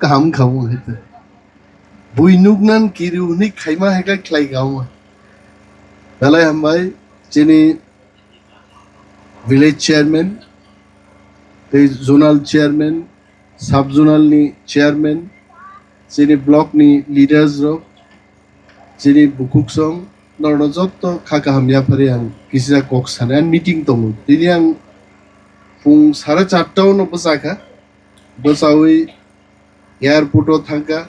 kaham kamu itu. Buinugnan kiri ni kaima heka klay kamu. Belai hambai jini village chairman, zonal chairman, sub zonal ni chairman, jini block ni leaders ro, jini bukuk song, noro jotto kaka hamya pare ang kisah kok sana an meeting tomu. Tini ang pung 4:30 no besaka, besawi airport o thangka.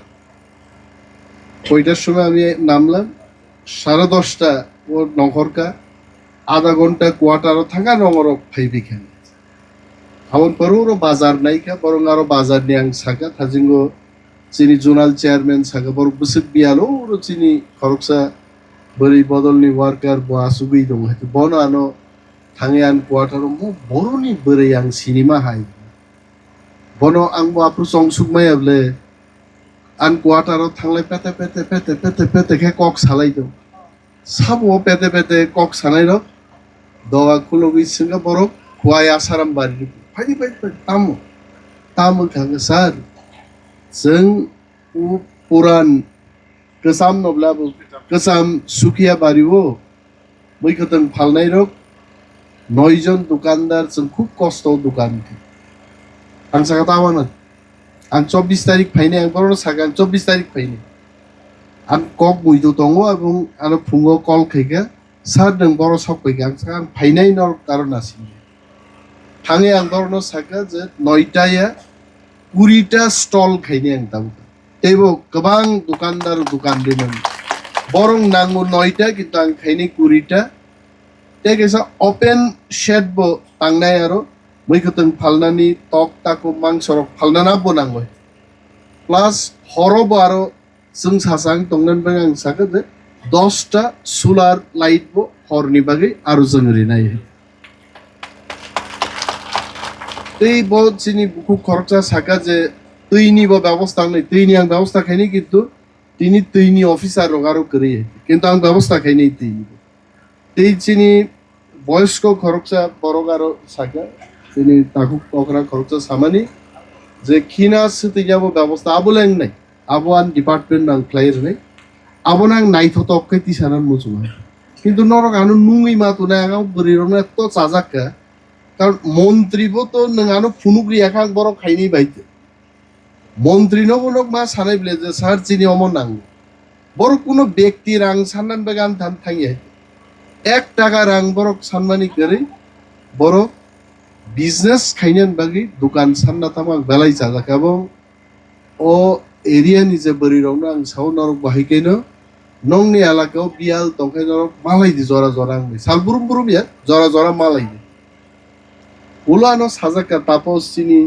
কয়টার সময় আমি নামলাম 10:30 ও নগরকা আধা ঘন্টা কোয়ার্টারও থাকা নগরক ফাইবি খান আমার পরও বাজার নাইকা বরং আরো বাজার নিয়ে আং সাকা থাজিঙ্গো চিনি জোনাল চেয়ারম্যান সাকা বড় বুসিক বিয়ালো ওরো চিনি খরকসা বরি বদলনি ওয়ার্কার বো আসুবি দং হয়তো বন আনো থাঙে আন কোয়ার্টারও মো বড়নি বরে আং সিনেমা হাই বন আংবো আপু সংসুকমাই আবলে an kuataro thanglai pete ke kok salai do sabo pete kok sanai ro doa kulogi singa borok kuaya saram bari phai tamu khang sar sing u puran kesam nobla kesam sukia bari wo moi khatang phalnai ro 9 জন দোকানদার sing খুব কষ্ট দোকান ang saka tawanan ang 24 তারিখ ফাইনে ang boro sagan 24 তারিখ ফাইনে ang kok buido tongo abong ano phungo kol khaiga sar deng boro sok paiga ang sagan fainai nor karon asin thange ang boro no saka je 9টা ya 20টা stall khaine ang tabu tebo gobang dukandar dukan denan borong nango 9টা kintu ang khaine 20টা tegesa open shed bo tangnai aro moi khatang phalnani tok tako mangsorok phalnana bonangoi plus horobo aro sung sasang tongnan bangang saka de 10টা solar light bo horni bage aro jangri nai এই bo chini buku khorcha saka je tuini bo ব্যবস্থা নাই tuini ang ব্যবস্থা খাইনি কিন্তু তিনি tuini officer রোগারো করে কিন্তু ang ব্যবস্থা খাইনি tuini এই chini বয়স্ক খরচা বড়গারো saka তিনি তাকু পকরা খরচা সামানি যে খিনা সতে যাব ব্যবস্থা আবলেং নাই আবওয়ান ডিপার্টমেন্ট নাং ক্লাইর নাই আবনাং নাইথত অকতি সানান মুজুমা কিন্তু নরক আনু নুঙ্গি মাতু না আগাও বরিরনা এত চাজাকা কারণ মন্ত্রীবো তো নঙানো ফুনুগ্রি একাং বড় খাইনি বাইতে মন্ত্রী নবনক মা সানাই বলে যে স্যার চিনি অমন নাং বড় কোনো ব্যক্তি রাং সান্নান বেগান থান থাইয়ে 1 টাকা রাং বড় সম্মানী করে বড় business kainan bagi dukan sanna tamang belai jaga kabong o area ni je bari rongna ang sau norok bahikaino nong ni alakao bial tongkai norok malai di jora ang ni sal burum ya jora malai di ulano sajaka tapos sini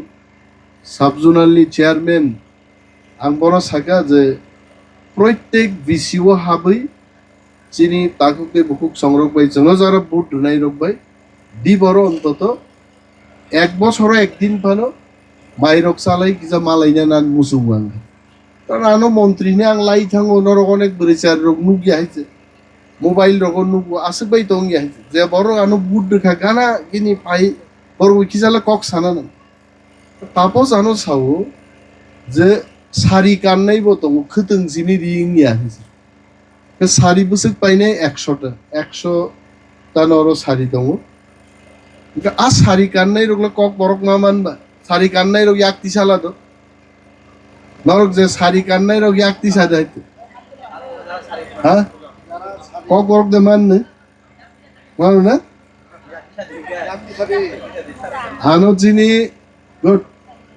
subzonal ni chairman ang bono saka je proitek VCO habai sini takuke bukuk songrok bai jono jara boot dunai rok bai di boro ontoto 1 বছর একদিন পানো মাইরক চালাই কিজা মালাইনা নান মুসুমাং কারণ আনো মন্ত্রী নে আং লাই থাং অনর অনেক বরিচার রোগ নুগি আইছে মোবাইল রোগ নুগু আছে বাই তঙ্গি আইছে যে বড় আনো বুট দেখা গানা কিনি পাই বড় কিজালা কক সানা না তাপস আনো সাও যে সারি কান্নাই বতং খতং জিনি রিং নি আইছে কে সারি বুসক পাইনে 100টা 100 টা নর সারি দङ as hari kannai rogla kok borok maman ba sari kannai rog yakti sala do norok je sari kannai rog yakti sada itu ha kok borok de man ne manu na ano jini good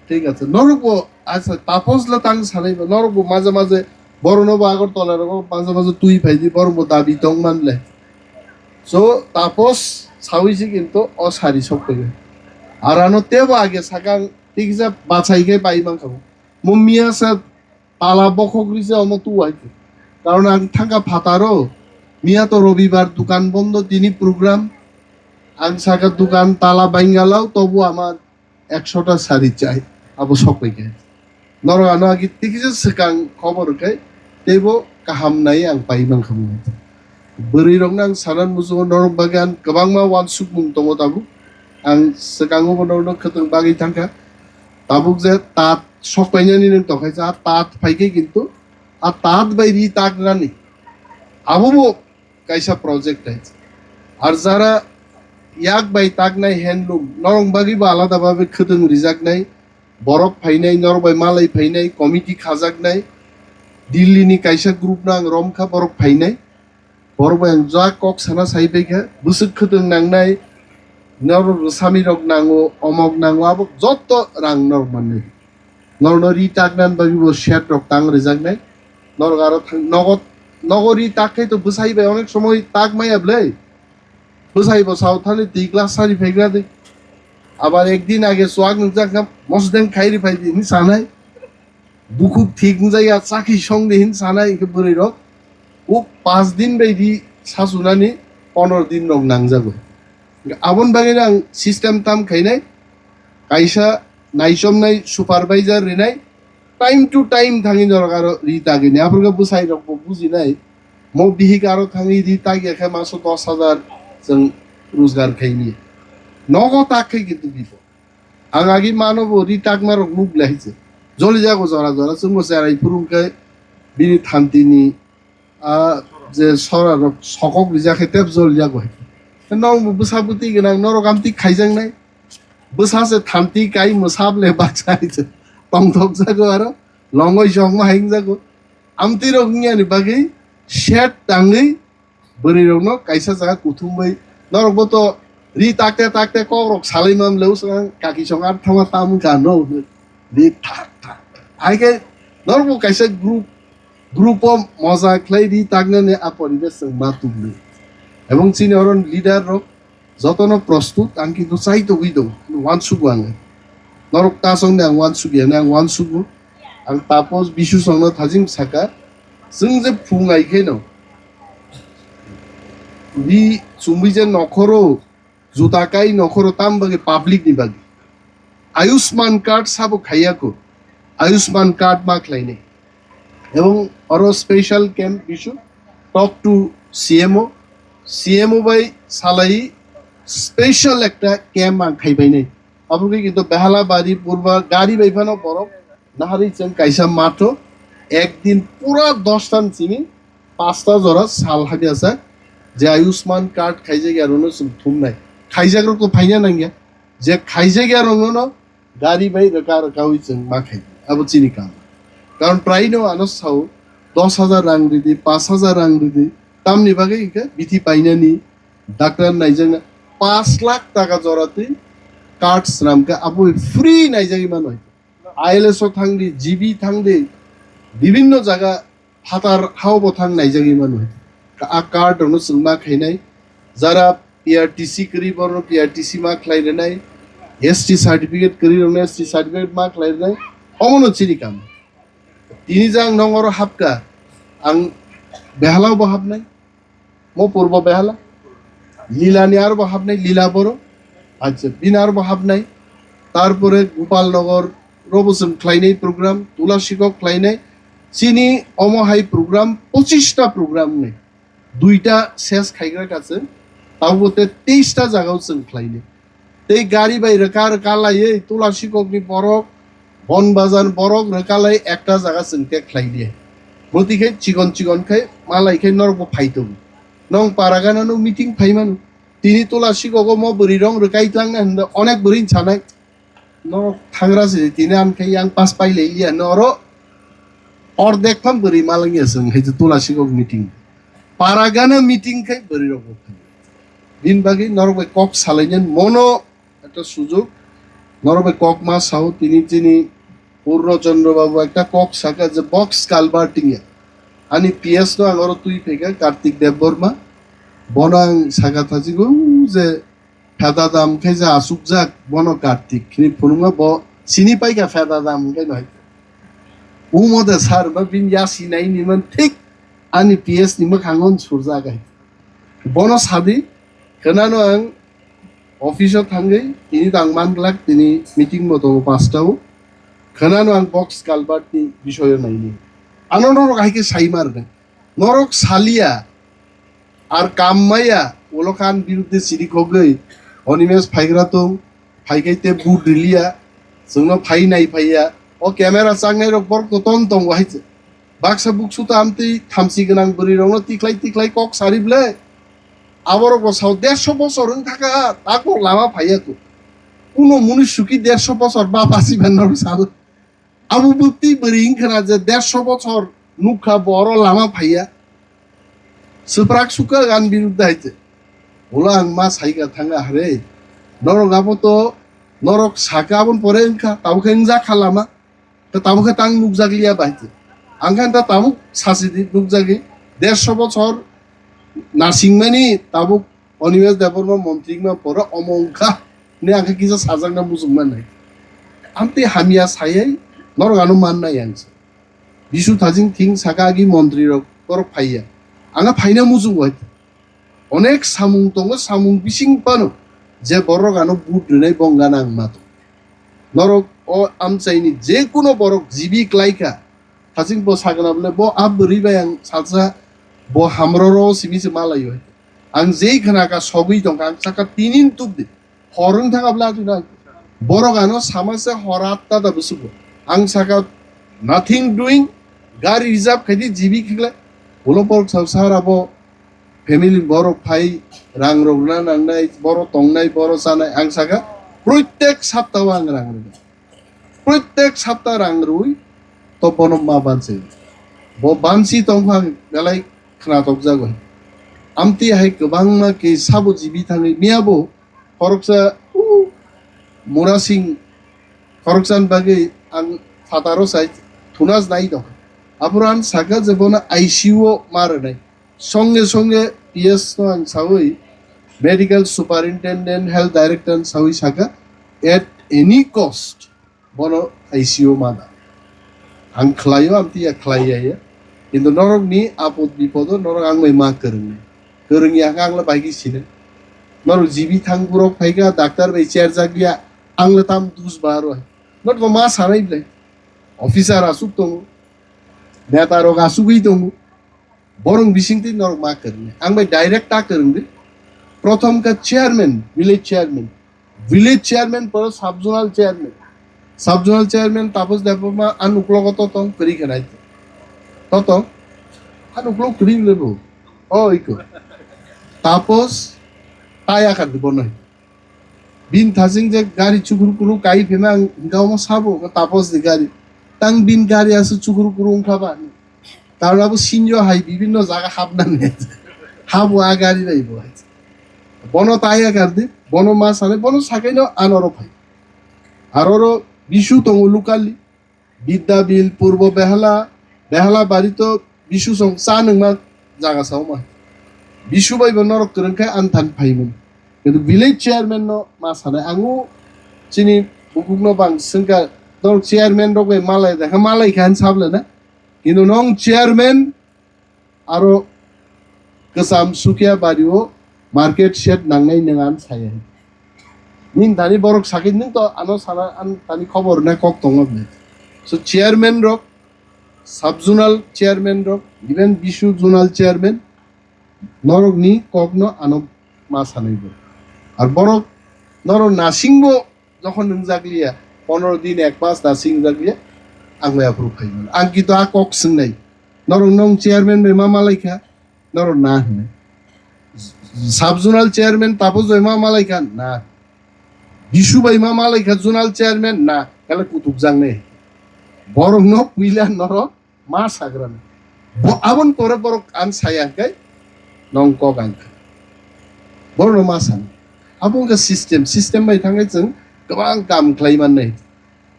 ঠিক আছে নরক আচ্ছা তাপস লা তাং সালাই নরক মাঝে মাঝে বড় নব আগর তলার মাঝে মাঝে তুই ফাইদি বড় দাবি তং মানলে সো তাপস সাউইছি কিন্তু অসারি সব করে আর আনো তেব আগে সাকাং ঠিক যা বাছাইকে পাইবাং খাবো মুমিয়া সা তালা বখগরিছে অমতু আইতে কারণ আং থাকা ফাতারো মিয়া তো রবিবার দোকান বন্ধ তিনি প্রোগ্রাম আং সাকা দোকান তালা বাইঙ্গালাও তবু আমার 100টা শাড়ি চাই আবো সবাইকে নর আনো আগে ঠিক যে সাকাং খবর কে তেব কাহাম নাই আং পাইবাং খাবো beri rong nang sanan musuh norok bagian kebang ma wan suk mung tomo tabuk ang sekango kono kheteng bagi tangka tabuk je tat sokpainani nang tokaisa tat phaike kintu a tat bai ri tak nani abobo kaisa project আছে আর যারা ইয়াক by তাক নাই handloom নরং বাগি বা আলাদা ভাবে খতং রিজাক নাই বরফ ফাইনাই নরবাই মালাই ফাইনাই কমিটি খাজাক নাই দিল্লিনি কাইসা গ্রুপ নাং রমখা বরফ ফাইনাই বরবাই যা কক সানা সাইবাইখা বুসুক খতং নাংনাই নর সামি রক নাঙ্গো অমক নাঙ্গো আবো যত রাং নর মানে নর নরি তাক নান বাগি বো শেয়ার রক তাং রিজাক নাই নর আরো নগদ নগরী তাকে তো বুঝাইবে অনেক সময় তাক মাইয়াবলে বুঝাইব সাউথানে 2 গ্লাস সারি ফেগরা দে আবার একদিন আগে সোয়াগ নজাক মসদেন খাইরি ফাইদি নি সানাই বুকুক ঠিক জায়গা চাকি সঙ্গে হিন সানাই কে বরি রক ও 5 দিন বাইদি সাসুনানি 15 দিন রক নাংজাগো আবন বাগেরা সিস্টেম তাম খাইনাই কাইসা নাইসম নাই supervisor Rinnai time to time থাকি দরকার রি তাগিনি আপনাকে বুঝাই রক বুঝি নাই মো বিহিক আরো থাকি রি তাগি এখে মাসো 10,000 जों रोजगार खाइनि नगद ताकै किन्तु बिफो आं आगि मानव रि ताक मार मुग लाइছে जलि जागो जरा जरा जोंबो जाराय फुरुंखाय बिनि थान्तिनि जे सरा सकक रिजाखे तेब जलि जागो नौ बुसाबुति गनां नरगामति खाइजांनाय बुसासे थान्ति काई मोसाबले बाचाइছে तंथक जागो आरो लंगय जंगमा हाइं जागो आमति रगनियानि बागै शेट ताङै बरी रंनो काइसा जागा कुथुमबै नरगबो तो रि ताकते ताकते करक सालाइमाम लेउसं काकी संगार थामा ताम गानो रि थाक थाक आइके नरगबो काइसा ग्रुप अफ मजा क्लाइ रि ताकने अपरिबेस जों मातुमले এবং চিনি অরন লিডার রক যতন প্রস্তুত আং কিন্তু চাইতো গইদো ওয়ান সুগু আং নরক তা সঙ্গে আং ওয়ান সুগি আং ওয়ান সুগু আং তাপস বিশু সঙ্গ থাজিম সাকা जों जे फुङाइखेनो रि चुम्बिजे नखरो जुताकाई नखरो ताम बागे पाब्लिक नि बागे आयुष्मान कार्ड साबो खाइयाको आयुष्मान कार्ड मा क्लाइने এবং অর স্পেশাল ক্যাম্প বিশু টক টু সিএমও বাই সালাই স্পেশাল একটা ক্যাম্প আং খাইবাই নাই আপনাকে কিন্তু বেহালা বাড়ি পূর্বা গাড়ি বাইফানো বরফ নাহারি চেন কাইসা মাঠো একদিন পুরা 10টান চিনি 5টা জরা সাল হাবি আছে যে আয়ুষ্মান কার্ড খাইজে গিয়া রনো থুম নাই খাইজা তো ফাইনা নাঙ্গিয়া যে খাইজে গিয়া রনো গাড়ি বাই রকা রকা হইছেন মা খাই আবো চিনি কাম কারণ প্রায় নো আনস ছাও 10,000 রাং দিদি 5,000 রাং দিদি তামনি বাগে ইকে বিথি পাইনানি ডাক্তার নাইজেন 5 লাখ টাকা জরাতে কার্ড শ্রামকে আবো ফ্রি নাইজাগি মান হয় আইএলএসও থাংদি জিবি থাংদি বিভিন্ন জায়গা হাতার হাওবো থাং নাইজাগি মান হয় कार्ड हनु सुंगमा खाइनाय जरा पीआरटीसी करी बरो पीआरटीसी मा खाइनाय एसटी सर्टिफिकेट करी रनो एसटी सर्टिफिकेट मा खाइनाय अमनो चिनि काम तिनि जां नंगरो हाबका आं बेहालाव बहाबनाय मो पूर्व बेहाला लीलानि आर बहाबनाय लीला बरो अच्छा बिनार बहाबनाय तारपरे गोपालनगर रबसम खाइनाय प्रोग्राम तुलासिको खाइनाय चिनि अमहाय प्रोग्राम 25টা प्रोग्राम ने দুইটা শেষ খাইগ্রা কাছে তাওতে 23টা জায়গাও जों খাইনে এই গাড়ি বাই রকা রকা লাই তুলাসী কগনি বরক বন বাজার বরক রকা লাই একটা জায়গা जों তে খাই দিয়ে মতিকে চিকন চিকন খাই মালাই খাই নরব ফাইতো নং পারাগানানো মিটিং ফাইমান তিনি তুলাসী কগ ম বরি রং রকাই থাংনা হন্দ অনেক বরিন ছানাই ন থাংরাছে তিনি আন খাই আং পাস পাইলে ইয়া নর অর্ধেক ফাম বরি মালাঙ্গি जों হেজ তুলাসী কগ মিটিং পারাগানা মিটিং খাই বরি রব দিন বাকি নরবে কক সালাইনেন মনো একটা সুযোগ নরবে কক মা সাউ তিনি পূর্ণচন্দ্র বাবু একটা কক সাকা যে বক্স কালভার্টিং এ আনি পিএস তো আগর তুই ফেকা কার্তিক দেব বর্মা বনাং সাকা থাজি গো যে ফেদা দাম খাই যে আসুক যাক বন কার্তিক খিনি ফুরুঙা ব চিনি পাইকা ফেদা দাম খাই নয় ও মদে সার বা বিন ইয়া সিনাই নিমান ঠিক आनी पीएस नि मखांगन सुरजा गाय बनो सादि खोनानो आं अफिसाव थांगै तिनि दांमान लाख तिनि मिटिं मतो 5टाव खोनानो आं बक्स कालबारनि बिषय नायनि आनन्दर गायके साइमारगोन नरक सालिया आर काममाया ओलखान बिरुद्धे सिरिखगै अनिमेश फाइग्रा दं फाइगैते बुट रिलिया जोंनो फाइ नाय फाइया o camera changnai rok borok to ton tong haite baksa buksu ta amti thamsi gonang buri rok tiklai kok sarible aborok bo saw 150 বছর থাকা তাকো লামা ফাইয়া তো কোনো মনুষ্য কি 150 বছর বাপ আসি বান্নার সাল আবু বুতি বরিং খানা যে 150 বছর নুখা বড় লামা ফাইয়া সুপ্রাক সুকা গান বিরুদ্ধে হাইতে ওলা আং মা সাইগা থাঙ্গা হারে নরক আবো তো নরক সাকা আবন পরে ইনকা তাবুকে ইনজা খালামা তো তাবুকে তাং নুকজাগলিয়া বাইতে আংখান তা তাবুক সাসিদি নুকজাগি 150 বছর নাসিংমানি তাবুক অনিমেষ দেববর্মা মন্ত্রীমা পরে অমংখা নে আংখা কিসা সাজাংনা মুসুকমান নাই আমতে হামিয়া সাইয়াই নরক আনো মান নাই আংসা বিশু থাজিং থিং সাকা আগি মন্ত্রী রক পর ফাইয়া আঙা ফাইনা মুজুং হইতে অনেক সামুং দङ সামুং বিসিং পানো যে বড় গানো বুট নাই বঙ্গানা মাতো নরক ও আমচাইনি যে কোনো বড় জিবি ক্লাইকা থাজিং ব সাগনা বলে ব আব রিবাই আং সালসা ব হামরো সিমিসে মালাই হইতে আং যেই খানাকা সবই দङ আং সাকা তিনিন তুবদি হরং থাকাবলা তুনা বড় গানো সামাসে হরাত্তা দা বসুব আং সাকা নাথিং ডুইং গাড়ি রিজার্ভ খাইদি জিবি খেলা বলো পর সংসার আবো ফ্যামিলি বড় ফাই রাং রগনা নাংনাই বড় তংনাই বড় সানাই আং সাকা প্রত্যেক সপ্তাহ আং রাং রুই প্রত্যেক সপ্তাহ রাং রুই তো বনম মা বানছে ব বানসি তংফাং বেলাই খনাতক জাগয় আমতি হাই गोबां मा के साबो जिबि थाङै मियाबो खरकसा मुरासिं खरकसान बागै आं फातारो साइ थुनास नाइ दं আপুরান সাকা যেবন আইসিইউ মারনাই সঙ্গে সঙ্গে পিএস তো আং সাউই মেডিকেল সুপারিনটেন্ডেন্ট হেলথ ডাইরেক্টর সাউই সাকা এট এনি কস্ট বন আইসিইউ মানা আং খ্লাইও আমতি খ্লাইয়া কিন্তু নরক নি আপদ বিপদ নরক আং মা করং করংই আংলা বাইকি ছিনে নরক GB থাংপুর Faika doctor by chair জাগিয়া আংলা তাম দুস বার হয় নট মা সারাই ব্লাই অফিসার আসুক তো नेता रोग आसुगै दङ बरं बिसिंति नरक मा करने आं बाय डाइरेक्ट ता करंदे प्रथम का चेयरमैन विलेज चेयरमैन पर सब जोनल चेयरमैन तापस देबमा अनुकूलगत तং करि खनाय तत अनुकूल करि लेबो ओ इको तापस ताया खाद बनय बिन थाजिं जे गाड़ी चुकुर कुरु काई फेमा गावमा साबो तापस दि गाड़ी তাং বিন গাড়ি আছে চুকুর কুরুং খাবা তারপর সিনজ হাই বিভিন্ন জায়গা হাবনানে হাবো আ গাড়ি রাইবো বন তাইয়া গার্দি বন মাছ আনে বন সাকাইনো আনর ফাই আরো বিশু তং লুকালি বিদ্যা বিল পূর্ব বেহালা বাড়ি তো বিশু সং চা নংমা জায়গা সাও মা বিশু বাইব নরক করংখাই আনথান ফাইমন কিন্তু ভিলেজ চেয়ারম্যান ন মাছ আনে আঙু চিনি বুকুক ন বাংসিনকা তোর চেয়ারম্যান রকম মালাই দেখা মালাই খান সাবলে না কিন্তু নং চেয়ারম্যান আরো গোসাম সুকিয়া বাড়িও মার্কেট শেড নাংনাই নঙান সায়া নিন দানি বরক সাকিন নিন তো আনো সানা আন দানি খবর না কক দङ সো চেয়ারম্যান রক সাব জোনাল চেয়ারম্যান রক ইভেন বিশু জোনাল চেয়ারম্যান নরক নি কক ন আনো মা সানাইব আর বরক নর নাসিংব যখন নং জাগলিয়া 15 दिन एक मास नासिं जागलिया आंलाय आफुर फाइमोन आं कितो आ कक सोंनाय नरं नं चेयारमैन बे मा मालायखा नरं ना होनो साब जोनाल चेयारमैन तापस बे मा मालायखा ना बिशु बाय मा मालायखा जोनाल चेयारमैन ना काले कुतुक जांने बरं न पुइला नर मा साग्रान आबन परे बरक आं सायाखै नं कक आं बरं मा सान आबन का सिस्टेम बाय थांनाय जों गोबां काम खालामनाय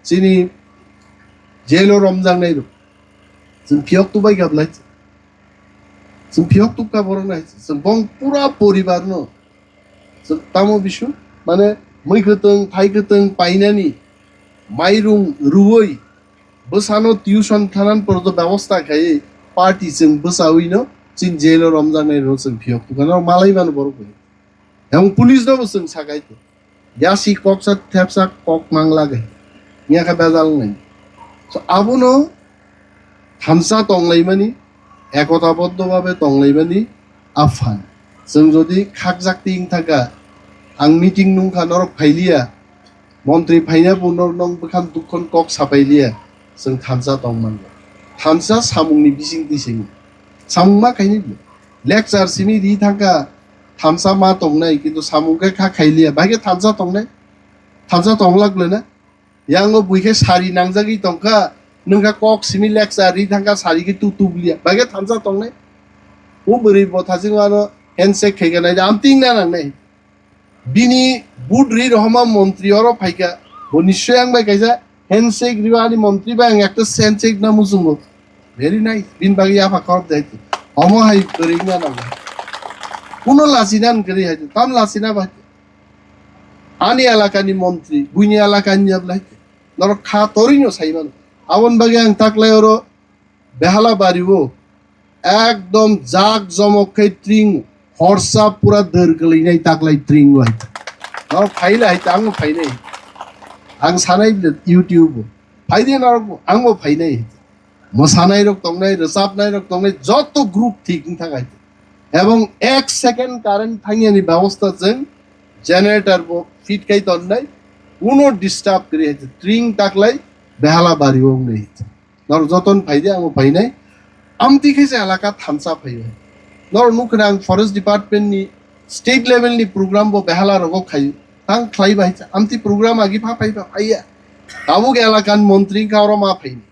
जोंनि जेल रमजांनाय जों फियक तुबाय गाबलाय जों फियक तुका बरनाय जों बं पुरा परिबार न जों तामो बिशु माने मैखोतों थाइखोतों पाइनानि माइरुं रुवै बसानो टिउसन थानान परद व्यवस्था खाय पार्टी जों बसावैनो जों जेल रमजांनाय जों फियक तुका न मालाय मानो बरक एवं पुलिस दबो जों सागाय यासी कक्सा थेपसा कक मांगलागे नियाखा बेजाल নাই সো আবনো থামসা তংলাইমানি একতাবদ্ধভাবে তংলাইমানি আফান जों যদি খাকজাকতি থাকা आं মিটিং নুংখা নরক ফাইলিয়া মন্ত্রী ফাইনা পুনর নং বখান দুখন কক সাপাইলিয়া जों थानसा दंमोन थानसा सामुंनि बिसिं दिसिं सामुं मा खायनो लेक्चार सिनि रि थांका थानसा मा दंनाय किन्तु सामुंखौ खा खायलिया बाहाय थानसा दंनाय थानसा दंलाग्लोना यांगो बुइखे सारि नांजागि दंखा नोंखा कक सिनि लेक्चार रि थांका सारिखि तुतुबलिया बाहाय थानसा दंनाय ও बोरै बथासिं आरो हेन्डशेक खायगानाय आमतिं ना नांनाय बिनि बुद्रि रहमा मन्त्रि अर फाइका ও নিশ্চয় আং বাই কাইজা হ্যান্ডশেক রিওয়ানি মন্ত্রী বাই একটা হ্যান্ডশেক না মুসুঙ্গো ভেরি নাইস বিন বাগি আফা খরব দাইতো অম হাই করিং না না কোনো লাসিনান করি হাইতো তাম লাসিনা বাই আনি এলাকানি মন্ত্রী বুইনি এলাকানি আবলাই নর খা তরিনো সাইমান আবন বাগি আং তাকলাই ওর বেহালা বাড়িবো একদম জাক জমকে ট্রিং হরসা পুরা দর গলিনাই তাকলাই ট্রিং হয় নর ফাইলা হাইতো আং ফাইনাই आं सानाय इउटिউब फायदे नारगो आंबो फायनाय मोसानाय रक दंनाय रोजाबनाय रक दंनाय যত গ্রুপ ঠিক থাকায় এবং 1 সেকেন্ড কারেন্ট থাঙ্গিয়ানি ব্যবস্থাজों জেনারেটর বো ফিট কাই তন্নাই কোনো ডিস্টার্ব করি আছে ট্রিং তাকলাই বেহালা বাড়িও নেই নর যতন ফায়দে आंबो फायनाय আমতি খেছে এলাকা থানসা ফাইবে নর নুকনা आं फरेस्ट डिपार्टमेन्टनि स्टेट लेभेलनि प्रग्राम बो बेहाला रगो खायो आं खालायबाय आमति प्रग्राम आगि फाफायबा फाइया काबुक एलाकान मन्त्री कावरा मा फाइनि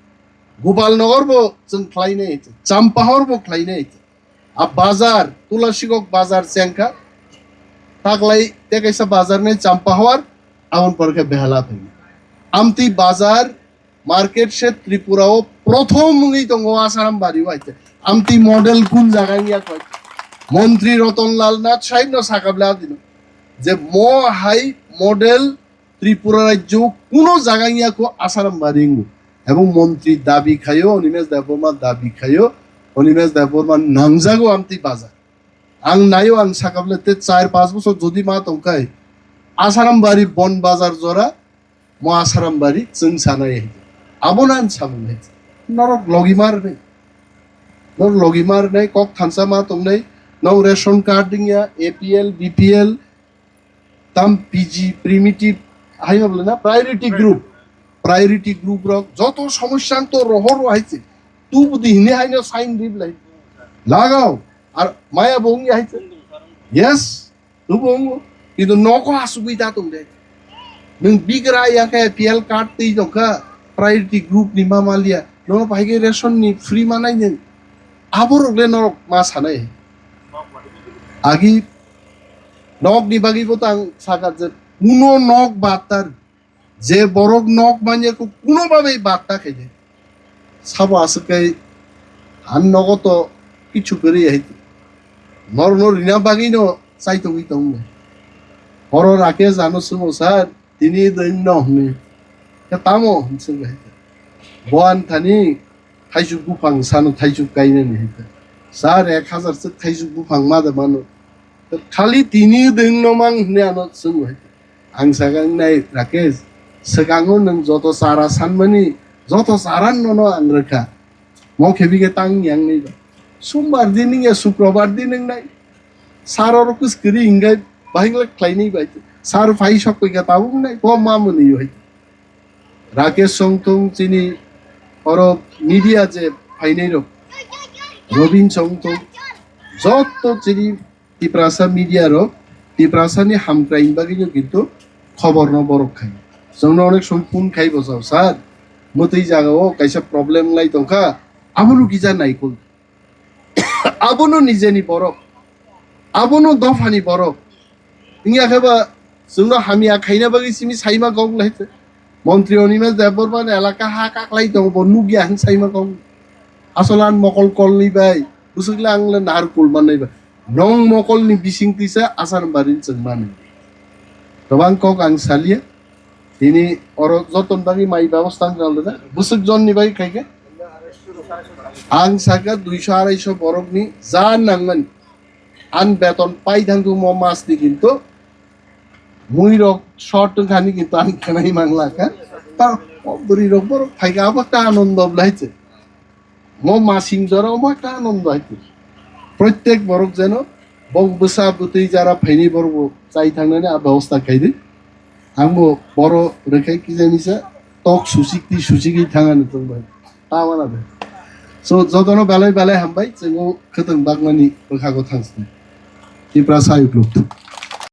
गोपालनगर बो जों खालायनाय चाम्पाहर बो खालायनाय आ बाजार तुलसीगक बाजार सेंका ताकलाई ते कैसा बाजार ने चाम्पाहर आवन परके बेहाला फाइनि आमति बाजार मार्केट से त्रिपुराओ प्रथम मुंगै दंगो आसाराम बारि वाइते आमति मॉडल कुन जागानिया कय मन्त्री रतनलाल नाथ साहिब न साकाबला दिनो যে ম হাই মডেল ত্রিপুরা রাজ্য কোনো জায়গায় আসারাম বারিঙ্গু এবং মন্ত্রী দাবি খাইও অনিমেষ দেববর্মা দাবি খাইও অনিমেষ দেববর্মা নাংজাগো আমতি বাজার আং নাইও আং সাকাবলেতে 4-5 বছর যদি মা তংকাই আসারাম বাড়ি বন বাজার জরা ম আসারাম বাড়ি जों সানাই আবনান সামনে নরক লগিমার নেই নর লগিমার নেই কক থানসা মা তংনাই নৌ রেশন কার্ড দিঙ্গা এপিএল বিপিএল তাম পিজি প্রিমিটিভ হাই বলে না প্রায়োরিটি গ্রুপ রক যত সমস্যা তো রহর আইছে তু বুদ্ধি হিনে হাইনো সাইন দিবলাই লাগাও আর মায়া বঙ্গি আইছে ইয়েস তু বঙ্গ কিন্তু নকো আসুবিধা তো দে নং বিগরা ইয়াকে পিএল কার্ড তেই দকা প্রায়োরিটি গ্রুপ নি মামালিয়া ন পাইগে রেশন নি ফ্রি মানাই নেন আবরগলে নরক মা সানাই আগি নক নিবাগি বোতাং সাকা যে কোনো নক বাতার যে বরক নক মানে কোনোভাবেই বার্তা খেয়ে সাব আসকে আন নগত কিছু করে আইতে নর নর রিনা বাগি ন চাইতো গিতং হর রাখে জানো সুমো স্যার তিনি দৈন্য হনে তামো হনসে গাইতে বয়ান থানি থাইজু গুফাং সানো থাইজু গাইনে নিতে স্যার 1000 সে থাইজু গুফাং মাদে মানো खाली तिनी दिन नमां हने आनो जों आं सागां नाय राकेश सगांगो नों जत सारा सानमानि जत सारान ननो आं रखा म खेबिगे तां yang नै सोमबार दिन या शुक्रबार दिन नाय सारर कुछ करी इंगाय बाहिंगला क्लाइनि बाय सार फाइ सकैगा ताबुं नाय ब मा मुनि होय राकेश संतों चिनी और मीडिया जे फाइनै र रबिन संतों जत चिनी টিপ্রাসা মিডিয়ারও টিপ্রাসানি হামক্রাইন বাগিনো কিন্তু খবর ন বরক খাই जों অনেক সম্পূর্ণ খাই বসাও স্যার মতেই জাগাও কাইসা প্রবলেম লাই দংখা আবনো গিজা নাইকল আবনো নিজেনি বরক আবনো দফানি বরক ইংয়া খাবা जोंनो হামিয়া খাইনা বাগি সিমি সাইমা গং লাইতে মন্ত্রী অনিমেষ দেববর্মা এলাকা হা কাকলাই দং বনু গিয়ান সাইমা গং আসলান মকল কলনি বাই বুসুগলা আংলে নার কুলমান নাইবা নং মকলনি বিসিং তিসা আসার বারিন जों माने गोबां कक आं सालिया তিনি অর যতন বাগি মাই ব্যবস্থা খালামদা বুসুক জননি বাগি খাইকে आं साका 200-250 বরকনি যা নাংমান আন বেতন পাই থাঙ্গু ম মাসনি কিন্তু মুই রক শর্ট খানি কিন্তু আন খানাই মাংলাকা তার বরি রক বরক ফাইকা আবাটা আনন্দ লাইছে ম মাসিং জরা ম একটা আনন্দ আইছে প্রত্যেক বরক যেন বং বসা বুতই যারা ফাইনি বরব চাই থাংনানে ব্যবস্থা খাইদে आंबो बर रेखाय कि जानिसा tok susikgi thangani tongbai tamana be so jotono belai belai hambai जोङो खोदों बागमानि बखागो थांसै टिप्रा सायुक्लुक्तु